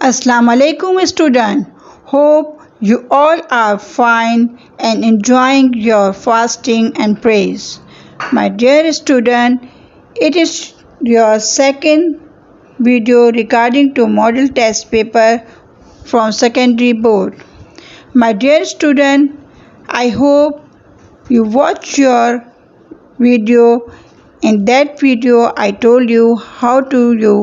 Assalamu alaikum student. Hope you all are fine and enjoying your fasting and prayers. My dear student, it is your second video regarding to model test paper from secondary board. My dear student, I hope you watch your video. In that video, I told you how to you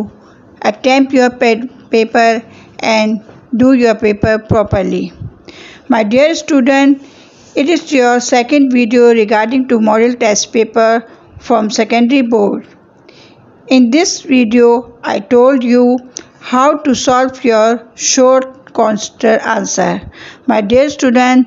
attempt your paper and do your paper properly. My dear student, it is your second video regarding to model test paper from secondary board. In this video, I told you how to solve your short constant answer. My dear student,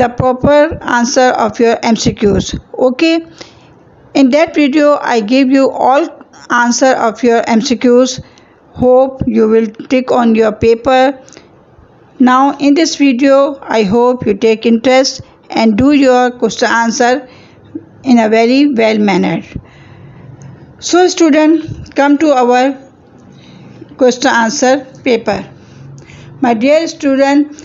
the proper answer of your MCQs. Okay, in that video I gave you all answer of your MCQs. Hope you will tick on your paper. Now in this video I hope you take interest and do your question answer in a very well manner. So student, come to our question answer paper. My dear student,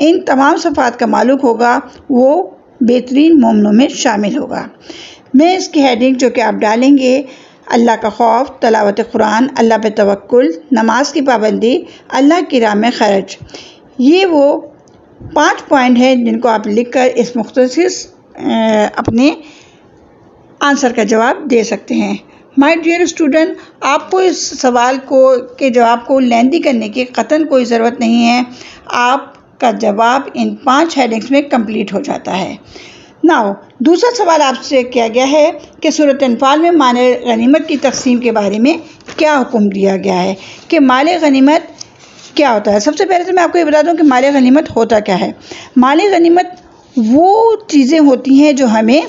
ان تمام صفات کا مالک ہوگا وہ بہترین مومنوں میں شامل ہوگا۔ میں اس کی ہیڈنگ جو کہ آپ ڈالیں گے، اللہ کا خوف، تلاوت قرآن، اللہ پہ توکل، نماز کی پابندی، اللہ کی راہ میں خرچ، یہ وہ 5 پوائنٹ ہیں جن کو آپ لکھ کر اس مختصر اپنے آنسر کا جواب دے سکتے ہیں۔ مائی ڈیئر اسٹوڈنٹ، آپ کو اس سوال کے جواب کو لیندی کرنے کی قطعاً کوئی ضرورت نہیں ہے، آپ کا جواب ان 5 ہیڈنگز میں کمپلیٹ ہو جاتا ہے۔ ناؤ دوسرا سوال آپ سے کیا گیا ہے کہ سورۃ انفال میں مال غنیمت کی تقسیم کے بارے میں کیا حکم دیا گیا ہے، کہ مال غنیمت کیا ہوتا ہے۔ سب سے پہلے تو میں آپ کو یہ بتا دوں کہ مال غنیمت ہوتا کیا ہے۔ مال غنیمت وہ چیزیں ہوتی ہیں جو ہمیں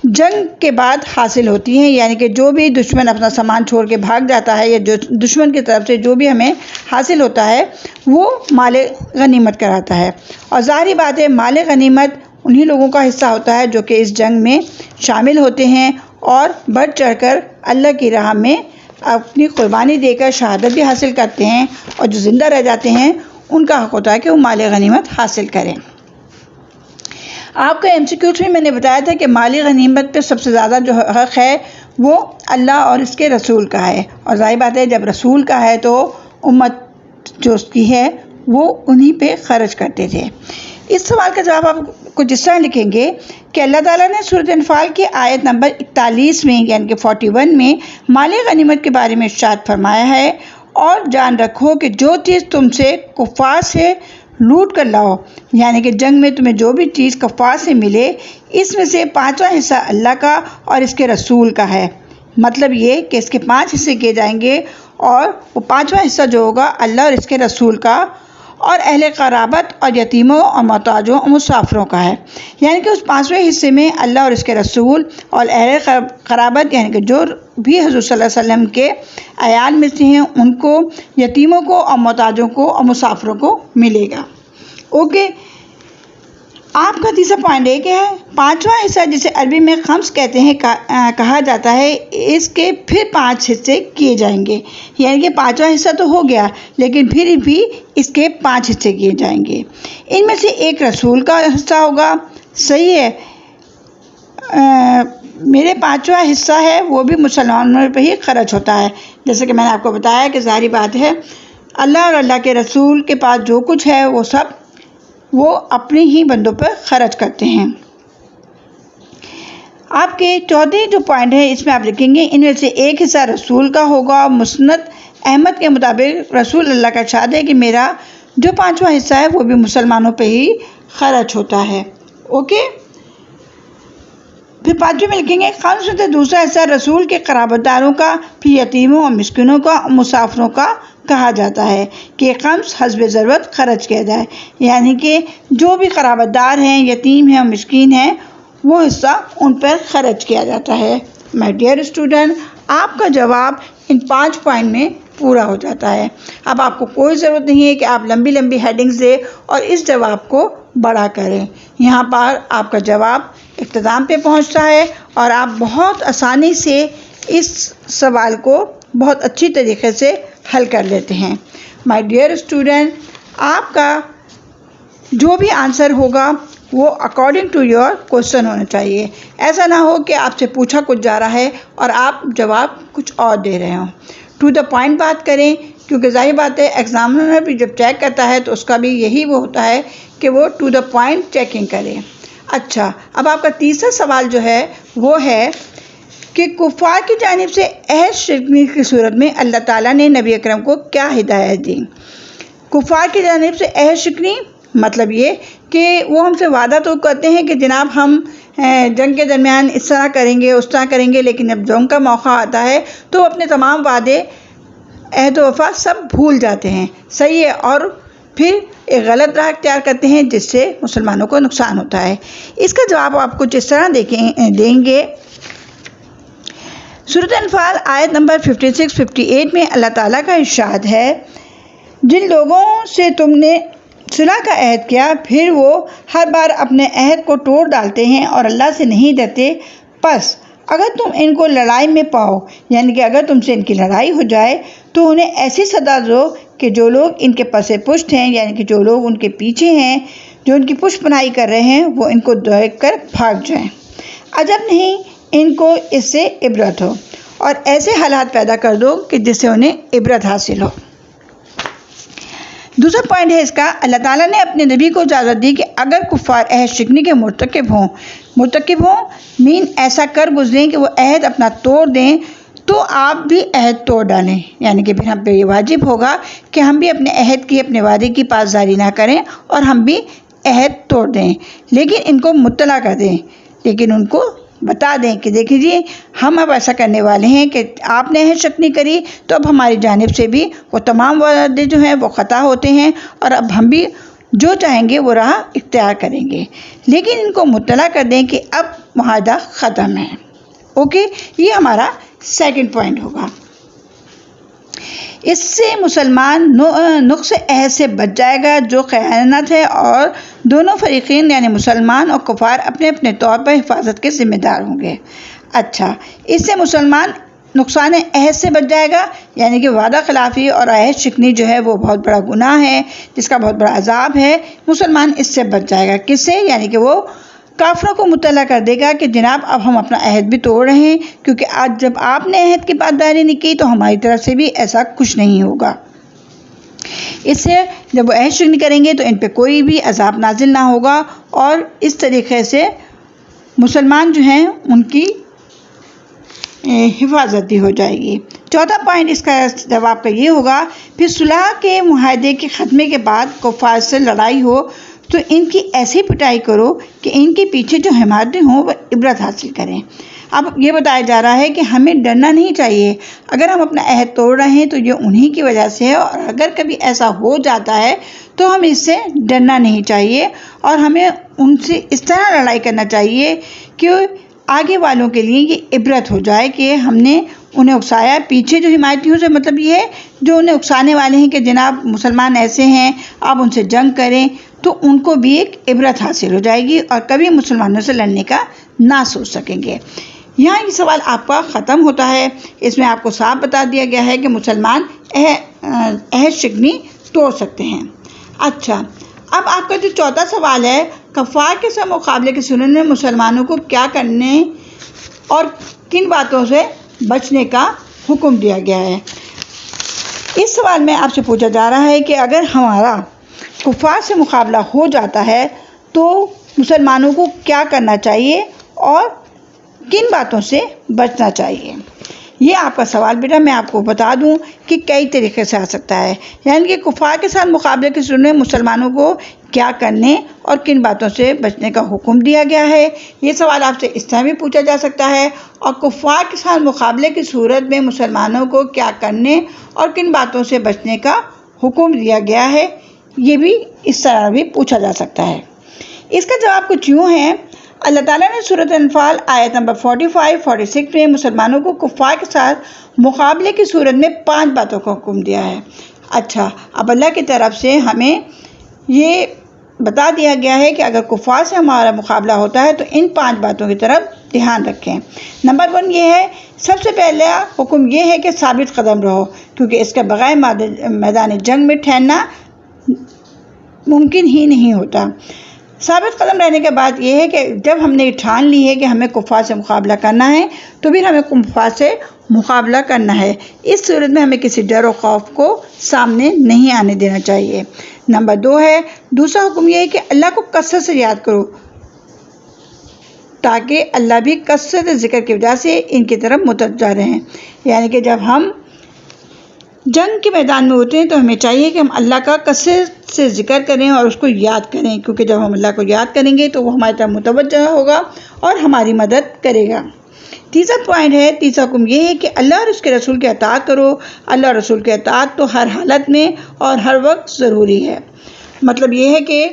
جنگ کے بعد حاصل ہوتی ہیں، یعنی کہ جو بھی دشمن اپنا سامان چھوڑ کے بھاگ جاتا ہے یا جو دشمن کی طرف سے جو بھی ہمیں حاصل ہوتا ہے وہ مال غنیمت کراتا ہے۔ اور ظاہری بات ہے مال غنیمت انہی لوگوں کا حصہ ہوتا ہے جو کہ اس جنگ میں شامل ہوتے ہیں اور بڑھ چڑھ کر اللہ کی راہ میں اپنی قربانی دے کر شہادت بھی حاصل کرتے ہیں، اور جو زندہ رہ جاتے ہیں ان کا حق ہوتا ہے کہ وہ مال غنیمت حاصل کریں۔ آپ کا MCQ میں نے بتایا تھا کہ مالی غنیمت پہ سب سے زیادہ جو حق ہے وہ اللہ اور اس کے رسول کا ہے، اور ظاہر بات ہے جب رسول کا ہے تو امت جو اس کی ہے وہ انہی پہ خرچ کرتے تھے۔ اس سوال کا جواب آپ کچھ اس طرح لکھیں گے کہ اللہ تعالیٰ نے سورۃ انفال کی آیت نمبر 41 میں یعنی کہ 41 میں مال غنیمت کے بارے میں ارشاد فرمایا ہے، اور جان رکھو کہ جو چیز تم سے کفار سے لوٹ کر لاؤ، یعنی کہ جنگ میں تمہیں جو بھی چیز کفار سے ملے اس میں سے 5واں حصہ اللہ کا اور اس کے رسول کا ہے۔ مطلب یہ کہ اس کے 5 حصے کیے جائیں گے، اور وہ 5واں حصہ جو ہوگا اللہ اور اس کے رسول کا اور اہل قرابت اور یتیموں اور محتاجوں اور مسافروں کا ہے۔ یعنی کہ اس 5ویں حصے میں اللہ اور اس کے رسول اور اہل قرابت یعنی کہ جو بھی حضور صلی اللہ علیہ وسلم کے عیال میں سے ہیں ان کو، یتیموں کو اور محتاجوں کو اور مسافروں کو ملے گا۔ اوکے، آپ کا تیسرا پوائنٹ ایک ہے 5واں حصہ جسے عربی میں خمس کہتے ہیں کہا جاتا ہے، اس کے پھر 5 حصے کیے جائیں گے، یعنی کہ 5واں حصہ تو ہو گیا لیکن پھر بھی اس کے 5 حصے کیے جائیں گے۔ ان میں سے ایک رسول کا حصہ ہوگا، صحیح ہے، میرے 5واں حصہ ہے وہ بھی مسلمانوں پہ ہی خرچ ہوتا ہے، جیسے کہ میں نے آپ کو بتایا کہ ظاہری بات ہے اللہ اور اللہ کے رسول کے پاس جو کچھ ہے وہ سب وہ اپنے ہی بندوں پر خرچ کرتے ہیں۔ آپ کے چوتھے جو پوائنٹ ہے اس میں آپ لکھیں گے ان میں سے ایک حصہ رسول کا ہوگا، اور مسند احمد کے مطابق رسول اللہ کا ارشاد ہے کہ میرا جو 5واں حصہ ہے وہ بھی مسلمانوں پہ ہی خرچ ہوتا ہے۔ اوکے، پھر 5ویں میں لکھیں گے خمس میں سے دوسرا حصہ رسول کے قرابت داروں کا، پھر یتیموں اور مسکینوں کا اور مسافروں کا کہا جاتا ہے کہ خمس حسب ضرورت خرچ کیا جائے، یعنی کہ جو بھی قرابت دار ہیں، یتیم ہیں اور مسکین ہیں وہ حصہ ان پر خرچ کیا جاتا ہے۔ مائی ڈیئر اسٹوڈنٹ، آپ کا جواب ان 5 پوائنٹ میں پورا ہو جاتا ہے۔ اب آپ کو کوئی ضرورت نہیں ہے کہ آپ لمبی لمبی ہیڈنگز دیں اور اس جواب کو بڑا کریں، یہاں پر آپ کا جواب اختتام پہ پہنچتا ہے اور آپ بہت آسانی سے اس سوال کو بہت اچھی طریقے سے حل کر لیتے ہیں۔ مائی ڈیئر اسٹوڈنٹ، آپ کا جو بھی آنسر ہوگا وہ اکارڈنگ ٹو یور کوشچن ہونا چاہیے، ایسا نہ ہو کہ آپ سے پوچھا کچھ جا رہا ہے اور آپ جواب کچھ اور دے رہے ہوں۔ ٹو دا پوائنٹ بات کریں، کیونکہ ظاہر بات ہے ایگزامنر بھی جب چیک کرتا ہے تو اس کا بھی یہی وہ ہوتا ہے کہ وہ ٹو دا پوائنٹ چیکنگ کرے۔ اچھا، اب آپ کا تیسرا سوال جو ہے وہ ہے کہ کفار کی جانب سے عہد شکنی کی صورت میں اللہ تعالیٰ نے نبی اکرم کو کیا ہدایت دی۔ کفار کی جانب سے عہد شکنی مطلب یہ کہ وہ ہم سے وعدہ تو کرتے ہیں کہ جناب ہم جنگ کے درمیان اس طرح کریں گے اس طرح کریں گے، لیکن جب جنگ کا موقع آتا ہے تو اپنے تمام وعدے عہد و وفا سب بھول جاتے ہیں، صحیح ہے، اور پھر ایک غلط راہ اختیار کرتے ہیں جس سے مسلمانوں کو نقصان ہوتا ہے۔ اس کا جواب آپ کچھ اس طرح دیں گے۔ سورۃ انفال آیت نمبر 56-58 میں اللہ تعالیٰ کا ارشاد ہے، جن لوگوں سے تم نے صلح کا عہد کیا پھر وہ ہر بار اپنے عہد کو توڑ ڈالتے ہیں اور اللہ سے نہیں ڈرتے، پس اگر تم ان کو لڑائی میں پاؤ، یعنی کہ اگر تم سے ان کی لڑائی ہو جائے تو انہیں ایسی سزا دو کہ جو لوگ ان کے پس پشت ہیں، یعنی کہ جو لوگ ان کے پیچھے ہیں، جو ان کی پشت پناہی کر رہے ہیں، وہ ان کو دیکھ کر بھاگ جائیں۔ عجب نہیں ان کو اس سے عبرت ہو، اور ایسے حالات پیدا کر دو کہ جس سے انہیں عبرت حاصل ہو۔ دوسرا پوائنٹ ہے اس کا، اللہ تعالیٰ نے اپنے نبی کو اجازت دی کہ اگر کفار عہد شکنی کے مرتکب ہوں مین ایسا کر گزریں کہ وہ عہد اپنا توڑ دیں، تو آپ بھی عہد توڑ ڈالیں، یعنی کہ پھر ہم پہ یہ واجب ہوگا کہ ہم بھی اپنے عہد کی، اپنے وعدے کی پاسداری نہ کریں اور ہم بھی عہد توڑ دیں، لیکن ان کو مطلع کر دیں، لیکن ان کو بتا دیں کہ دیکھیں جی ہم اب ایسا کرنے والے ہیں کہ آپ نے عہد شکنی کری تو اب ہماری جانب سے بھی وہ تمام وعدے جو ہیں وہ خطا ہوتے ہیں، اور اب ہم بھی جو چاہیں گے وہ راہ اختیار کریں گے، لیکن ان کو مطلع کر دیں کہ اب معاہدہ ختم ہے۔ اوکے، یہ ہمارا سیکنڈ پوائنٹ ہوگا۔ اس سے مسلمان نقص عہد سے بچ جائے گا جو خیانت ہے، اور دونوں فریقین یعنی مسلمان اور کفار اپنے اپنے طور پر حفاظت کے ذمہ دار ہوں گے۔ اچھا، اس سے مسلمان نقصان عہد سے بچ جائے گا، یعنی کہ وعدہ خلافی اور عہد شکنی جو ہے وہ بہت بڑا گناہ ہے جس کا بہت بڑا عذاب ہے۔ مسلمان اس سے بچ جائے گا، کس سے؟ یعنی کہ وہ کافروں کو مطلع کر دے گا کہ جناب اب ہم اپنا عہد بھی توڑ رہے ہیں، کیونکہ آج جب آپ نے عہد کی پاسداری نہیں کی تو ہماری طرف سے بھی ایسا کچھ نہیں ہوگا۔ اس سے جب وہ عہد شکنی کریں گے تو ان پہ کوئی بھی عذاب نازل نہ ہوگا، اور اس طریقے سے مسلمان جو ہیں ان کی حفاظت بھی ہو جائے گی۔ چوتھا پوائنٹ اس کا جواب کا یہ ہوگا، پھر صلح کے معاہدے کے ختمے کے بعد کفار سے لڑائی ہو تو ان کی ایسی پٹائی کرو کہ ان کے پیچھے جو حمایتی ہوں وہ عبرت حاصل کریں۔ اب یہ بتایا جا رہا ہے کہ ہمیں ڈرنا نہیں چاہیے، اگر ہم اپنا عہد توڑ رہے ہیں تو یہ انہی کی وجہ سے ہے، اور اگر کبھی ایسا ہو جاتا ہے تو ہمیں اس سے ڈرنا نہیں چاہیے، اور ہمیں ان سے اس طرح لڑائی کرنا چاہیے کہ آگے والوں کے لیے یہ عبرت ہو جائے کہ ہم نے انہیں اکسایا۔ پیچھے جو حمایتیوں سے مطلب یہ ہے جو انہیں اکسانے والے ہیں کہ جناب مسلمان ایسے ہیں آپ ان سے جنگ کریں، تو ان کو بھی ایک عبرت حاصل ہو جائے گی اور کبھی مسلمانوں سے لڑنے کا نہ سوچ سکیں گے۔ یہاں یہ سوال آپ کا ختم ہوتا ہے، اس میں آپ کو صاف بتا دیا گیا ہے کہ مسلمان عہد شکنی توڑ سکتے ہیں۔ اچھا، اب آپ کا جو چوتھا سوال ہے، کفار کے ساتھ مقابلے کے صورت میں مسلمانوں کو کیا کرنے اور کن باتوں سے بچنے کا حکم دیا گیا ہے۔ اس سوال میں آپ سے پوچھا جا رہا ہے کہ اگر ہمارا کفار سے مقابلہ ہو جاتا ہے تو مسلمانوں کو کیا کرنا چاہیے اور کن باتوں سے بچنا چاہیے۔ یہ آپ کا سوال بیٹا میں آپ کو بتا دوں کہ کئی طریقے سے آ سکتا ہے، یعنی کہ کفار کے ساتھ مقابلے کے صورت میں مسلمانوں کو کیا کرنے اور کن باتوں سے بچنے کا حکم دیا گیا ہے۔ یہ سوال آپ سے اس طرح بھی پوچھا جا سکتا ہے، اور کفار کے ساتھ مقابلے کی صورت میں مسلمانوں کو کیا کرنے اور کن باتوں سے بچنے کا حکم دیا گیا ہے، یہ بھی اس طرح بھی پوچھا جا سکتا ہے۔ اس کا جواب کچھ یوں ہے، اللہ تعالیٰ نے سورۃ انفال آیت نمبر 45, 46 میں مسلمانوں کو کفار کے ساتھ مقابلے کی صورت میں 5 باتوں کا حکم دیا ہے۔ اچھا، اب اللہ کی طرف سے ہمیں یہ بتا دیا گیا ہے کہ اگر کفار سے ہمارا مقابلہ ہوتا ہے تو ان 5 باتوں کی طرف دھیان رکھیں۔ نمبر 1 یہ ہے، سب سے پہلا حکم یہ ہے کہ ثابت قدم رہو، کیونکہ اس کے بغیر میدان جنگ میں ٹھہرنا ممکن ہی نہیں ہوتا۔ ثابت قدم رہنے کے بعد یہ ہے کہ جب ہم نے ٹھان لی ہے کہ ہمیں کفار سے مقابلہ کرنا ہے تو پھر ہمیں کفار سے مقابلہ کرنا ہے، اس صورت میں ہمیں کسی ڈر و خوف کو سامنے نہیں آنے دینا چاہیے۔ نمبر 2 ہے، دوسرا حکم یہ ہے کہ اللہ کو کثرت سے یاد کرو تاکہ اللہ بھی کثرت ذکر کی وجہ سے ان کی طرف متوجہ رہیں، یعنی کہ جب ہم جنگ کے میدان میں ہوتے ہیں تو ہمیں چاہیے کہ ہم اللہ کا کثرت سے ذکر کریں اور اس کو یاد کریں، کیونکہ جب ہم اللہ کو یاد کریں گے تو وہ ہماری طرف متوجہ ہوگا اور ہماری مدد کرے گا۔ تیسرا پوائنٹ ہے، تیسرا حکم یہ ہے کہ اللہ اور اس کے رسول کی اطاعت کرو۔ اللہ اور رسول کی اطاعت تو ہر حالت میں اور ہر وقت ضروری ہے۔ مطلب یہ ہے کہ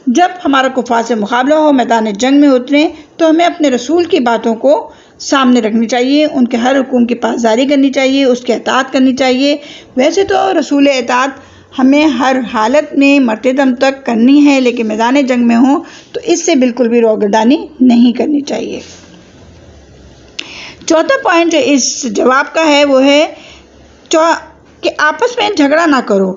جب ہمارا کفار سے مقابلہ ہو، میدان جنگ میں اتریں، تو ہمیں اپنے رسول کی باتوں کو سامنے رکھنی چاہیے، ان کے ہر حکم کی پاسداری کرنی چاہیے، اس کی اطاعت کرنی چاہیے۔ ویسے تو رسول اطاعت ہمیں ہر حالت میں مرتے دم تک کرنی ہے، لیکن میدان جنگ میں ہوں تو اس سے بالکل بھی روگردانی نہیں کرنی چاہیے۔ چوتھا پوائنٹ جو اس جواب کا ہے وہ ہے کہ آپس میں جھگڑا نہ کرو،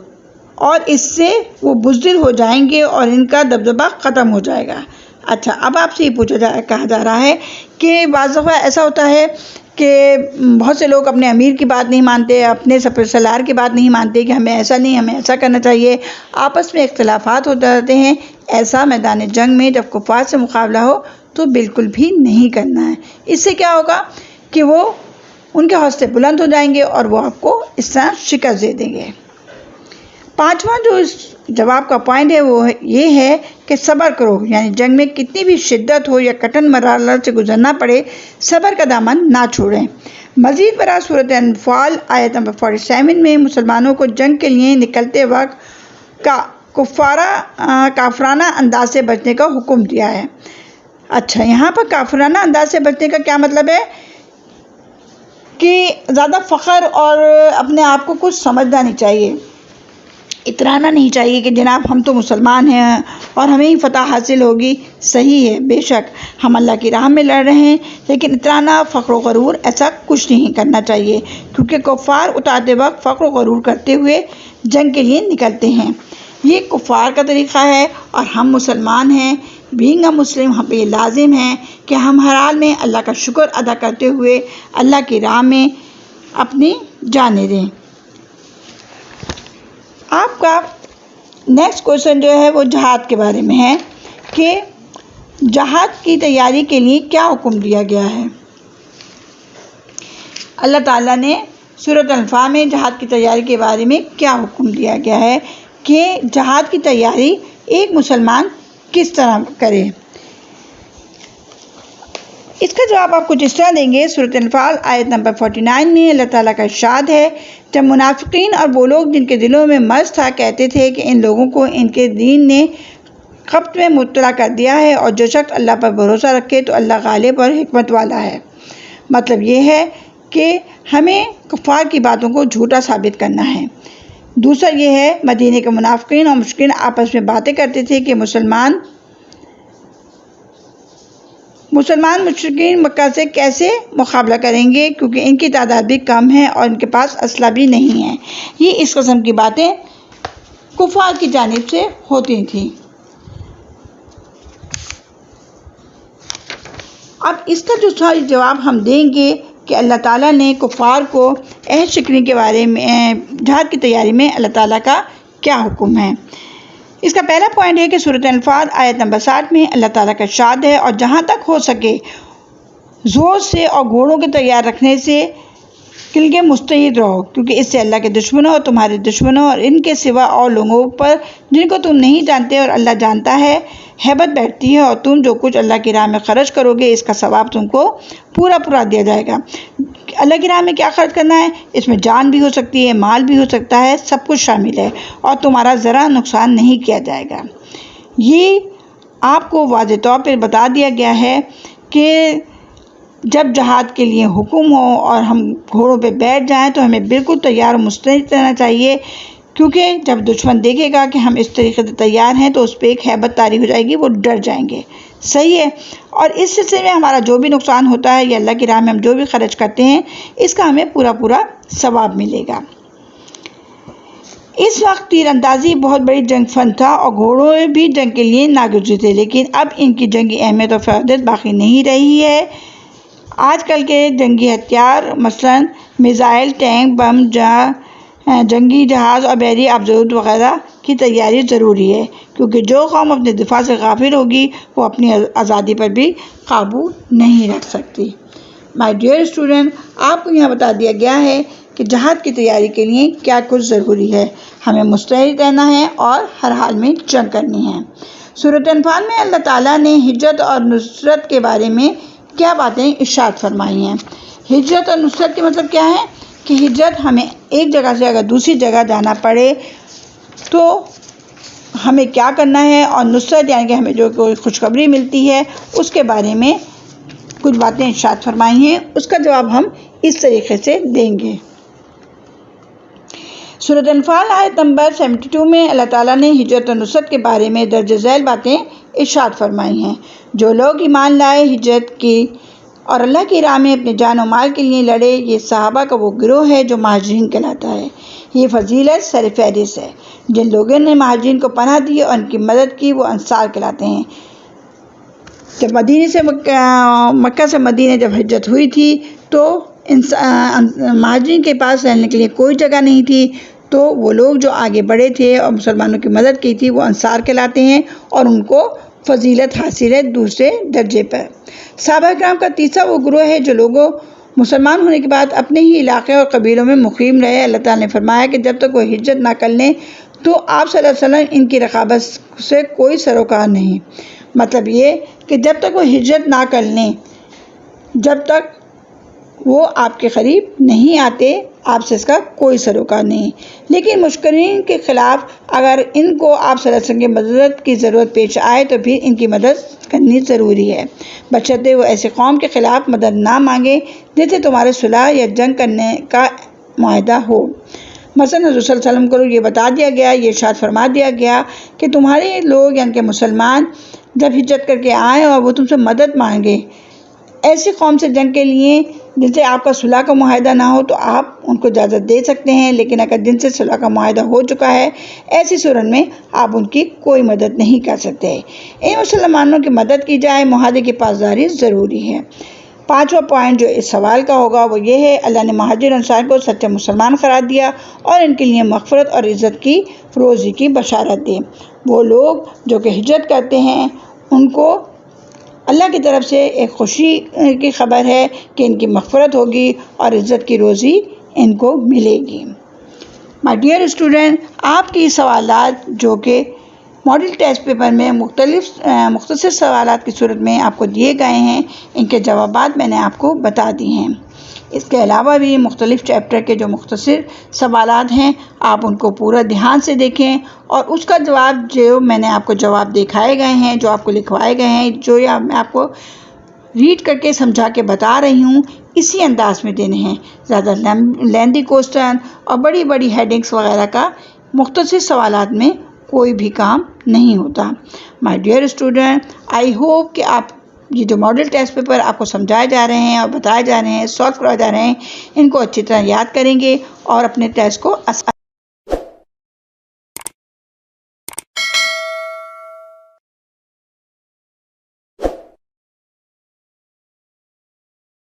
اور اس سے وہ بزدل ہو جائیں گے اور ان کا دبدبہ ختم ہو جائے گا۔ اچھا، اب آپ سے یہ کہا جا رہا ہے کہ بعض دفعہ ایسا ہوتا ہے کہ بہت سے لوگ اپنے امیر کی بات نہیں مانتے، اپنے سرپرسالار کی بات نہیں مانتے کہ ہمیں ایسا نہیں، ہمیں ایسا کرنا چاہیے، آپس میں اختلافات ہوتے رہتے ہیں۔ ایسا میدان جنگ میں جب کفار سے مقابلہ ہو تو بالکل بھی نہیں کرنا ہے۔ اس سے کیا ہوگا کہ وہ ان کے حوصلے بلند ہو جائیں گے اور وہ آپ کو اس طرح شکست دے دیں گے۔ پانچواں جو اس جواب کا پوائنٹ ہے وہ یہ ہے کہ صبر کرو، یعنی جنگ میں کتنی بھی شدت ہو یا کٹھن مرحلہ سے گزرنا پڑے، صبر کا دامن نہ چھوڑیں۔ مزید برآں سورۃ انفال آیت نمبر 47 میں مسلمانوں کو جنگ کے لیے نکلتے وقت کافرانہ انداز سے بچنے کا حکم دیا ہے۔ اچھا، یہاں پر کافرانہ انداز سے بچنے کا کیا مطلب ہے کہ زیادہ فخر اور اپنے آپ کو کچھ سمجھنا نہیں چاہیے، اترانا نہیں چاہیے کہ جناب ہم تو مسلمان ہیں اور ہمیں ہی فتح حاصل ہوگی۔ صحیح ہے، بے شک ہم اللہ کی راہ میں لڑ رہے ہیں، لیکن اترانا، فخر و غرور ایسا کچھ نہیں کرنا چاہیے، کیونکہ کفار اتارتے وقت فخر و غرور کرتے ہوئے جنگ کے لیے نکلتے ہیں۔ یہ کفار کا طریقہ ہے، اور ہم مسلمان ہیں، بینگ اے مسلم ہم پہ یہ لازم ہے کہ ہم ہر حال میں اللہ کا شکر ادا کرتے ہوئے اللہ کی راہ میں اپنی جانیں دیں۔ آپ کا نیکسٹ کویشچن جو ہے وہ جہاد کے بارے میں ہے کہ جہاد کی تیاری کے لیے کیا حکم دیا گیا ہے۔ اللہ تعالیٰ نے سورۃ الانفال میں جہاد کی تیاری کے بارے میں کیا حکم دیا گیا ہے کہ جہاد کی تیاری ایک مسلمان کس طرح کرے۔ اس کا جواب آپ کچھ اس طرح دیں گے۔ سورۃ الانفال آیت نمبر 49 میں اللہ تعالیٰ کا ارشاد ہے، جب منافقین اور وہ لوگ جن کے دلوں میں مرض تھا کہتے تھے کہ ان لوگوں کو ان کے دین نے خبط میں مبتلا کر دیا ہے، اور جو شخص اللہ پر بھروسہ رکھے تو اللہ غالب اور حکمت والا ہے۔ مطلب یہ ہے کہ ہمیں کفار کی باتوں کو جھوٹا ثابت کرنا ہے۔ دوسرا یہ ہے، مدینے کے منافقین اور مشرکین آپس میں باتیں کرتے تھے کہ مسلمان مشرکین مکہ سے کیسے مقابلہ کریں گے، کیونکہ ان کی تعداد بھی کم ہے اور ان کے پاس اسلحہ بھی نہیں ہے۔ یہ اس قسم کی باتیں کفار کی جانب سے ہوتی تھیں۔ اب اس کا جو جواب ہم دیں گے کہ اللہ تعالیٰ نے کفار کو عہد شکنی کے بارے میں جہاد کی تیاری میں اللہ تعالیٰ کا کیا حکم ہے۔ اس کا پہلا پوائنٹ ہے کہ سورۃ الانفال آیت نمبر 60 میں اللہ تعالیٰ کا ارشاد ہے، اور جہاں تک ہو سکے زور سے اور گھوڑوں کے تیار رکھنے سے کلگے مستعد رہو، کیونکہ اس سے اللہ کے دشمنوں اور تمہارے دشمنوں اور ان کے سوا اور لوگوں پر جن کو تم نہیں جانتے اور اللہ جانتا ہے ہیبت بیٹھتی ہے، اور تم جو کچھ اللہ کی راہ میں خرچ کرو گے اس کا ثواب تم کو پورا دیا جائے گا۔ اللہ کی راہ میں کیا خرچ کرنا ہے؟ اس میں جان بھی ہو سکتی ہے، مال بھی ہو سکتا ہے، سب کچھ شامل ہے، اور تمہارا ذرا نقصان نہیں کیا جائے گا۔ یہ آپ کو واضح طور پر بتا دیا گیا ہے کہ جب جہاد کے لیے حکم ہو اور ہم گھوڑوں پہ بیٹھ جائیں تو ہمیں بالکل تیار و مستعد رہنا چاہیے، کیونکہ جب دشمن دیکھے گا کہ ہم اس طریقے سے تیار ہیں تو اس پہ ایک ہیبت طاری ہو جائے گی، وہ ڈر جائیں گے۔ صحیح ہے، اور اس سلسلے میں ہمارا جو بھی نقصان ہوتا ہے یا اللہ کی راہ میں ہم جو بھی خرچ کرتے ہیں اس کا ہمیں پورا ثواب ملے گا۔ اس وقت تیر اندازی بہت بڑی جنگ فن تھا اور گھوڑے بھی جنگ کے لیے ناگزیر تھے، لیکن اب ان کی جنگی اہمیت اور فائدت باقی نہیں رہی ہے۔ آج کل کے جنگی ہتھیار مثلاً میزائل، ٹینک، بم، جنگی جہاز اور بحری ابزار وغیرہ کی تیاری ضروری ہے، کیونکہ جو قوم اپنے دفاع سے غافل ہوگی وہ اپنی آزادی پر بھی قابو نہیں رکھ سکتی۔ مائی ڈیئر اسٹوڈنٹ، آپ کو یہاں بتا دیا گیا ہے کہ جہاد کی تیاری کے لیے کیا کچھ ضروری ہے۔ ہمیں مستعد رہنا ہے اور ہر حال میں جنگ کرنی ہے۔ سورۃ انفال میں اللہ تعالیٰ نے ہجرت اور نصرت کے بارے میں کیا باتیں ارشاد فرمائی ہیں۔ ہجرت اور نصرت کے مطلب کیا ہے کہ ہجرت ہمیں ایک جگہ سے اگر دوسری جگہ جانا پڑے تو ہمیں کیا کرنا ہے، اور نصرت یعنی کہ ہمیں جو کوئی خوشخبری ملتی ہے اس کے بارے میں کچھ باتیں ارشاد فرمائی ہیں۔ اس کا جواب ہم اس طریقے سے دیں گے۔ سورۃ انفال آیت نمبر 72 میں اللہ تعالیٰ نے ہجرت اور نصرت کے بارے میں درج ذیل باتیں ارشاد فرمائی ہیں۔ جو لوگ ایمان لائے، ہجرت کی اور اللہ کی راہ میں اپنے جان و مال کے لیے لڑے، یہ صحابہ کا وہ گروہ ہے جو مہاجرین کہلاتا ہے۔ یہ فضیلت سر فہرست ہے۔ جن لوگوں نے مہاجرین کو پناہ دی اور ان کی مدد کی وہ انصار کہلاتے ہیں۔ جب مکہ سے مدینہ جب ہجرت ہوئی تھی تو مہاجرین کے پاس رہنے کے لیے کوئی جگہ نہیں تھی، تو وہ لوگ جو آگے بڑھے تھے اور مسلمانوں کی مدد کی تھی وہ انصار کہلاتے ہیں اور ان کو فضیلت حاصل ہے دوسرے درجے پر۔ صحابہ کرام کا تیسرا وہ گروہ ہے جو لوگوں مسلمان ہونے کے بعد اپنے ہی علاقے اور قبیلوں میں مقیم رہے۔ اللہ تعالیٰ نے فرمایا کہ جب تک وہ ہجرت نہ کر لیں تو آپ صلی اللہ علیہ وسلم ان کی رقابت سے کوئی سروکار نہیں۔ مطلب یہ کہ جب تک وہ ہجرت نہ کر لیں، جب تک وہ آپ کے قریب نہیں آتے، آپ سے اس کا کوئی سروکار نہیں۔ لیکن مشرکین کے خلاف اگر ان کو آپ صلی اللہ علیہ وسلم کی مدد کی ضرورت پیش آئے تو پھر ان کی مدد کرنی ضروری ہے، بشرطے وہ ایسی قوم کے خلاف مدد نہ مانگے جن سے تمہارے صلح یا جنگ کرنے کا معاہدہ ہو۔ مثلاً حضور صلی اللہ علیہ وسلم کو یہ بتا دیا گیا، یہ ارشاد فرما دیا گیا کہ تمہارے لوگ یعنی کہ مسلمان جب ہجرت کر کے آئیں اور وہ تم سے مدد مانگے ایسی قوم سے جنگ کے لیے جن سے آپ کا صلح کا معاہدہ نہ ہو، تو آپ ان کو اجازت دے سکتے ہیں، لیکن اگر جن سے صلح کا معاہدہ ہو چکا ہے ایسی صورت میں آپ ان کی کوئی مدد نہیں کر سکتے۔ ان مسلمانوں کی مدد کی جائے، معاہدے کی پاسداری ضروری ہے۔ پانچواں پوائنٹ جو اس سوال کا ہوگا وہ یہ ہے، اللہ نے مہاجر انصار کو سچے مسلمان قرار دیا اور ان کے لیے مغفرت اور عزت کی روزی کی بشارت دی۔ وہ لوگ جو کہ ہجرت کرتے ہیں ان کو اللہ کی طرف سے ایک خوشی کی خبر ہے کہ ان کی مغفرت ہوگی اور عزت کی روزی ان کو ملے گی۔ مائی ڈیئر اسٹوڈنٹ، آپ کی سوالات جو کہ ماڈل ٹیسٹ پیپر میں مختصر سوالات کی صورت میں آپ کو دیے گئے ہیں، ان کے جوابات میں نے آپ کو بتا دیے ہیں۔ اس کے علاوہ بھی مختلف چیپٹر کے جو مختصر سوالات ہیں آپ ان کو پورا دھیان سے دیکھیں اور اس کا جواب جو میں نے آپ کو جواب دکھائے گئے ہیں، جو آپ کو لکھوائے گئے ہیں، جو میں آپ کو ریڈ کر کے سمجھا کے بتا رہی ہوں، اسی انداز میں دینے ہیں۔ زیادہ لیندی کوسچن اور بڑی بڑی ہیڈنگس وغیرہ کا مختصر سوالات میں کوئی بھی کام نہیں ہوتا۔ My dear student, I hope کہ آپ یہ جو ماڈل ٹیسٹ پیپر آپ کو سمجھائے جا رہے ہیں اور بتائے جا رہے ہیں، سالو کروائے جا رہے ہیں، ان کو اچھی طرح یاد کریں گے اور اپنے ٹیسٹ کو